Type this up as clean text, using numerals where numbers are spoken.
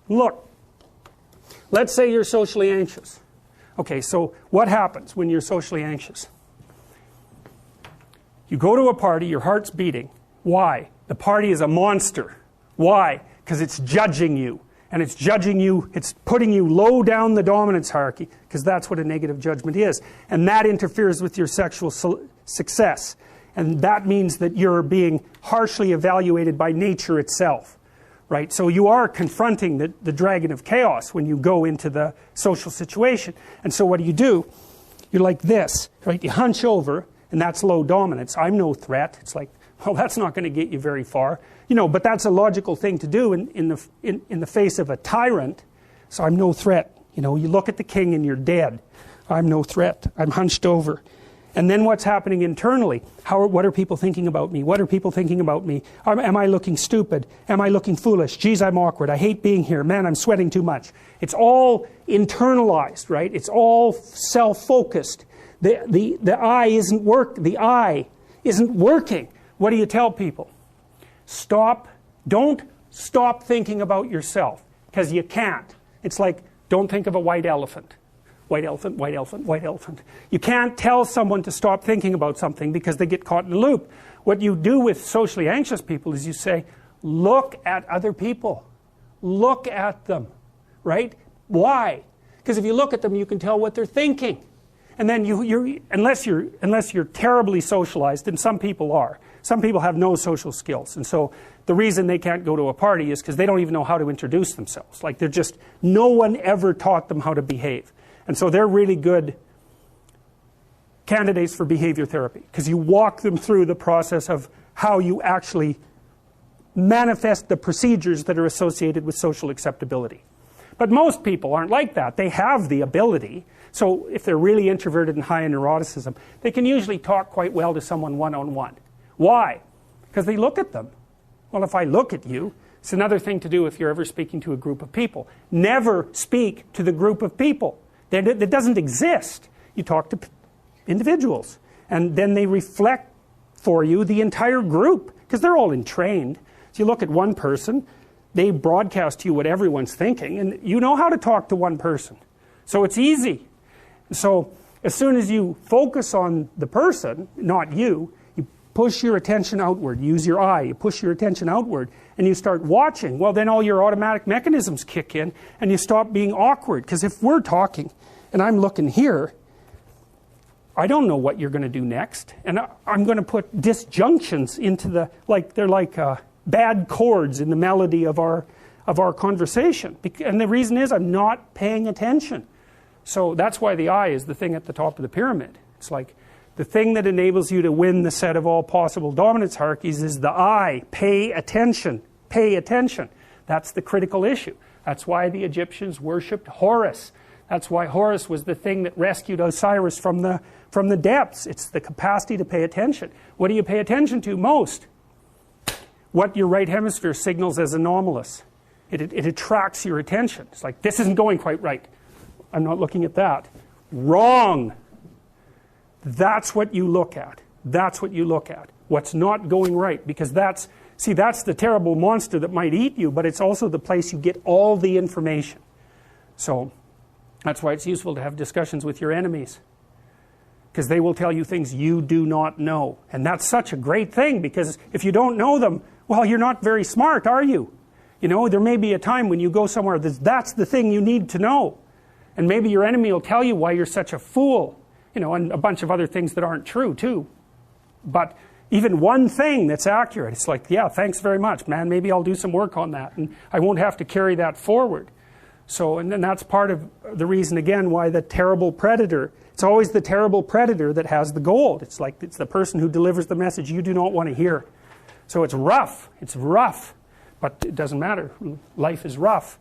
Look, let's say you're socially anxious. Okay, so what happens when you're socially anxious? You go to a party, your heart's beating. Why? The party is a monster. Why? Because it's judging you. And it's judging you, it's putting you low down the dominance hierarchy, because that's what a negative judgment is. And that interferes with your sexual success. And that means that you're being harshly evaluated by nature itself. Right? So you are confronting the dragon of chaos when you go into the social situation. And so what do? You're like this, right? You hunch over, and that's low dominance. I'm no threat. It's like, well, that's not going to get you very far. You know, but that's a logical thing to do in the face of a tyrant. So I'm no threat. You know, you look at the king and you're dead. I'm no threat. I'm hunched over. And then what's happening internally? What are people thinking about me? What are people thinking about me? Am I looking stupid? Am I looking foolish? Geez, I'm awkward. I hate being here. Man, I'm sweating too much. It's all internalized, right? It's all self-focused. The eye isn't working. What do you tell people? Don't stop thinking about yourself, because you can't. It's like, don't think of a white elephant. White elephant, white elephant, white elephant. You can't tell someone to stop thinking about something because they get caught in a loop. What you do with socially anxious people is you say, look at other people. Look at them, right? Why? Because if you look at them, you can tell what they're thinking. And then unless you're terribly socialized, and some people are. Some people have no social skills. And so the reason they can't go to a party is because they don't even know how to introduce themselves. Like no one ever taught them how to behave. And so they're really good candidates for behavior therapy, because you walk them through the process of how you actually manifest the procedures that are associated with social acceptability. But most people aren't like that. They have the ability. So if they're really introverted and high in neuroticism, they can usually talk quite well to someone one-on-one. Why? Because they look at them. Well, if I look at you, it's another thing to do if you're ever speaking to a group of people. Never speak to the group of people. That doesn't exist. You talk to individuals, and then they reflect for you the entire group, because they're all entrained. So you look at one person, they broadcast to you what everyone's thinking, and you know how to talk to one person. So it's easy. So as soon as you focus on the person, not you, you push your attention outward. Use your eye. You push your attention outward, and you start watching. Well, then all your automatic mechanisms kick in, and you stop being awkward. Because if we're talking, and I'm looking here, I don't know what you're going to do next. And I'm going to put disjunctions into they're like bad chords in the melody of our conversation. And the reason is I'm not paying attention. So that's why the eye is the thing at the top of the pyramid. It's like the thing that enables you to win the set of all possible dominance hierarchies is the eye. Pay attention. Pay attention. That's the critical issue. That's why the Egyptians worshipped Horus. That's why Horus was the thing that rescued Osiris from the depths. It's the capacity to pay attention. What do you pay attention to most? What your right hemisphere signals as anomalous. It attracts your attention. It's like, this isn't going quite right. I'm not looking at that. Wrong. That's what you look at. That's what you look at. What's not going right. Because that's the terrible monster that might eat you, but it's also the place you get all the information. So that's why it's useful to have discussions with your enemies, because they will tell you things you do not know. And that's such a great thing, because if you don't know them, well, you're not very smart, are you? You know, there may be a time when you go somewhere that's the thing you need to know. And maybe your enemy will tell you why you're such a fool, you know, and a bunch of other things that aren't true too. But even one thing that's accurate, it's like, yeah, thanks very much, man, maybe I'll do some work on that, and I won't have to carry that forward. So, and then that's part of the reason, again, why the terrible predator, it's always the terrible predator that has the gold. It's like, it's the person who delivers the message you do not want to hear. So it's rough, but it doesn't matter. Life is rough.